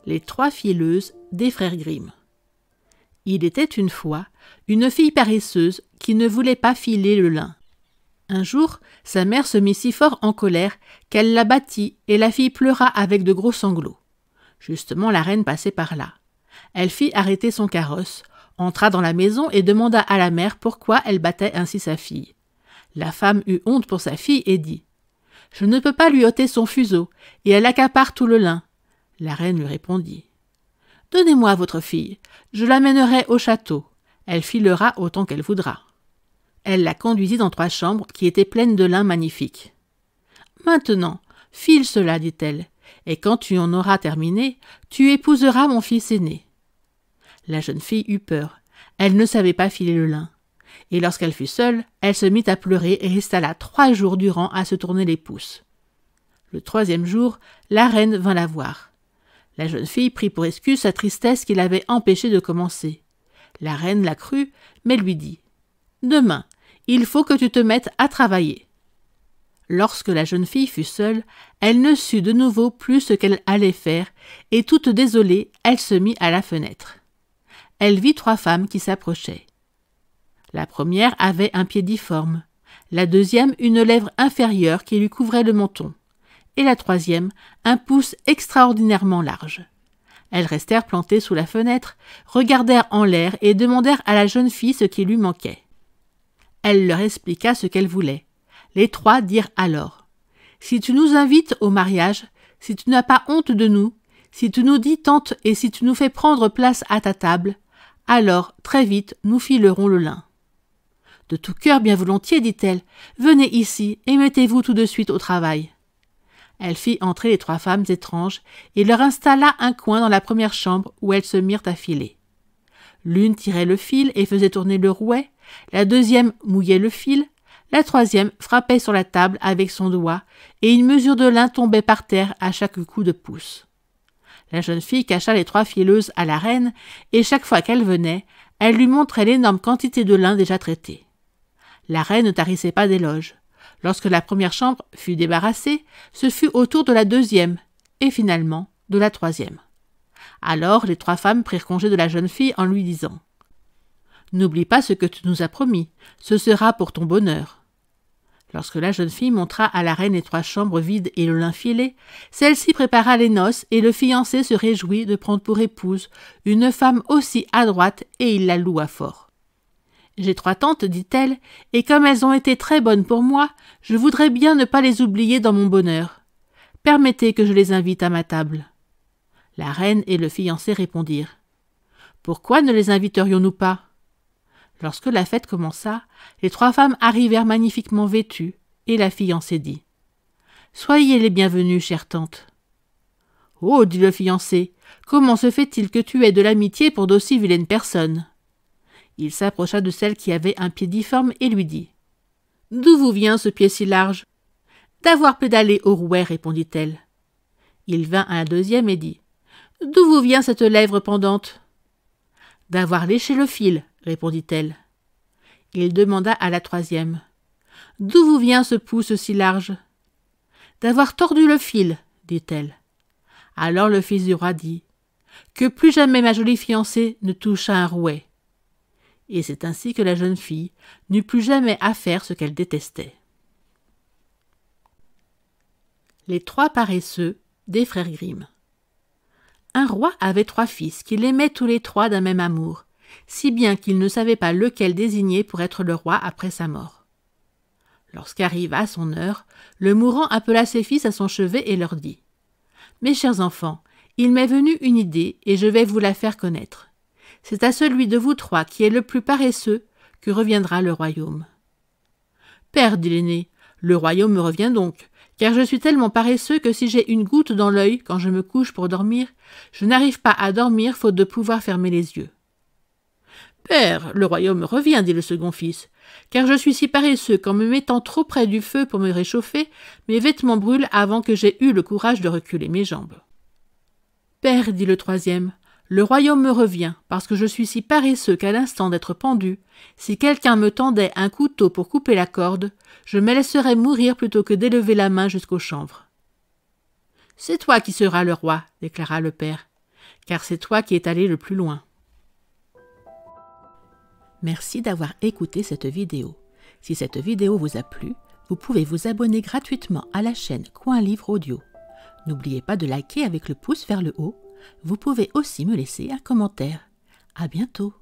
Les trois fileuses des frères Grimm. Il était une fois une fille paresseuse qui ne voulait pas filer le lin. Un jour, sa mère se mit si fort en colère qu'elle la battit et la fille pleura avec de gros sanglots. Justement, la reine passait par là. Elle fit arrêter son carrosse, entra dans la maison et demanda à la mère pourquoi elle battait ainsi sa fille. La femme eut honte pour sa fille et dit « Je ne peux pas lui ôter son fuseau, et elle accapare tout le lin. » La reine lui répondit « Donnez-moi votre fille, je l'amènerai au château. Elle filera autant qu'elle voudra. » Elle la conduisit dans 3 chambres qui étaient pleines de lin magnifique. « Maintenant, file cela, dit-elle, et quand tu en auras terminé, tu épouseras mon fils aîné. » La jeune fille eut peur. Elle ne savait pas filer le lin. Et lorsqu'elle fut seule, elle se mit à pleurer et resta là 3 jours durant à se tourner les pouces. Le 3e jour, la reine vint la voir. La jeune fille prit pour excuse sa tristesse qui l'avait empêchée de commencer. La reine la crut, mais lui dit « Demain, il faut que tu te mettes à travailler. » Lorsque la jeune fille fut seule, elle ne sut de nouveau plus ce qu'elle allait faire, et toute désolée, elle se mit à la fenêtre. Elle vit 3 femmes qui s'approchaient. La première avait un pied difforme, la deuxième une lèvre inférieure qui lui couvrait le menton, et la troisième un pouce extraordinairement large. Elles restèrent plantées sous la fenêtre, regardèrent en l'air et demandèrent à la jeune fille ce qui lui manquait. Elle leur expliqua ce qu'elle voulait. Les 3 dirent alors « Si tu nous invites au mariage, si tu n'as pas honte de nous, si tu nous dis tante et si tu nous fais prendre place à ta table, alors très vite nous filerons le lin. » « De tout cœur bien volontiers, dit-elle, venez ici et mettez-vous tout de suite au travail. » Elle fit entrer les 3 femmes étranges et leur installa un coin dans la première chambre où elles se mirent à filer. L'une tirait le fil et faisait tourner le rouet, la deuxième mouillait le fil, la troisième frappait sur la table avec son doigt et une mesure de lin tombait par terre à chaque coup de pouce. La jeune fille cacha les 3 fileuses à la reine et chaque fois qu'elle venait, elle lui montrait l'énorme quantité de lin déjà traité. La reine ne tarissait pas d'éloges. Lorsque la première chambre fut débarrassée, ce fut au tour de la deuxième, et finalement de la troisième. Alors les 3 femmes prirent congé de la jeune fille en lui disant « N'oublie pas ce que tu nous as promis, ce sera pour ton bonheur. » Lorsque la jeune fille montra à la reine les 3 chambres vides et le lin filé, celle-ci prépara les noces et le fiancé se réjouit de prendre pour épouse une femme aussi adroite et il la loua fort. « J'ai 3 tantes, dit-elle, et comme elles ont été très bonnes pour moi, je voudrais bien ne pas les oublier dans mon bonheur. Permettez que je les invite à ma table. » La reine et le fiancé répondirent « Pourquoi ne les inviterions-nous pas ?» Lorsque la fête commença, les 3 femmes arrivèrent magnifiquement vêtues, et la fiancée dit « Soyez les bienvenues, chère tante. »« Oh, dit le fiancé, comment se fait-il que tu aies de l'amitié pour d'aussi vilaines personnes ?» Il s'approcha de celle qui avait un pied difforme et lui dit « D'où vous vient ce pied si large ?»« D'avoir pédalé au rouet, répondit-elle. Il vint à la deuxième et dit « D'où vous vient cette lèvre pendante ?»« D'avoir léché le fil, répondit-elle. Il demanda à la troisième « D'où vous vient ce pouce si large ?»« D'avoir tordu le fil, dit-elle. Alors le fils du roi dit « Que plus jamais ma jolie fiancée ne touche à un rouet. » Et c'est ainsi que la jeune fille n'eut plus jamais à faire ce qu'elle détestait. Les 3 paresseux des frères Grimm. Un roi avait 3 fils qu'il aimait tous les 3 d'un même amour, si bien qu'il ne savait pas lequel désigner pour être le roi après sa mort. Lorsqu'arriva son heure, le mourant appela ses fils à son chevet et leur dit « Mes chers enfants, il m'est venu une idée et je vais vous la faire connaître. C'est à celui de vous 3 qui est le plus paresseux que reviendra le royaume. »« Père, dit l'aîné, le royaume me revient donc, car je suis tellement paresseux que si j'ai une goutte dans l'œil quand je me couche pour dormir, je n'arrive pas à dormir faute de pouvoir fermer les yeux. »« Père, le royaume me revient, dit le second fils, car je suis si paresseux qu'en me mettant trop près du feu pour me réchauffer, mes vêtements brûlent avant que j'aie eu le courage de reculer mes jambes. »« Père, dit le troisième, le royaume me revient, parce que je suis si paresseux qu'à l'instant d'être pendu, si quelqu'un me tendait un couteau pour couper la corde, je me laisserais mourir plutôt que d'élever la main jusqu'au chanvre. »« C'est toi qui seras le roi, déclara le père. car c'est toi qui es allé le plus loin. Merci d'avoir écouté cette vidéo. Si cette vidéo vous a plu, vous pouvez vous abonner gratuitement à la chaîne Coin Livre Audio. N'oubliez pas de liker avec le pouce vers le haut. Vous pouvez aussi me laisser un commentaire. À bientôt.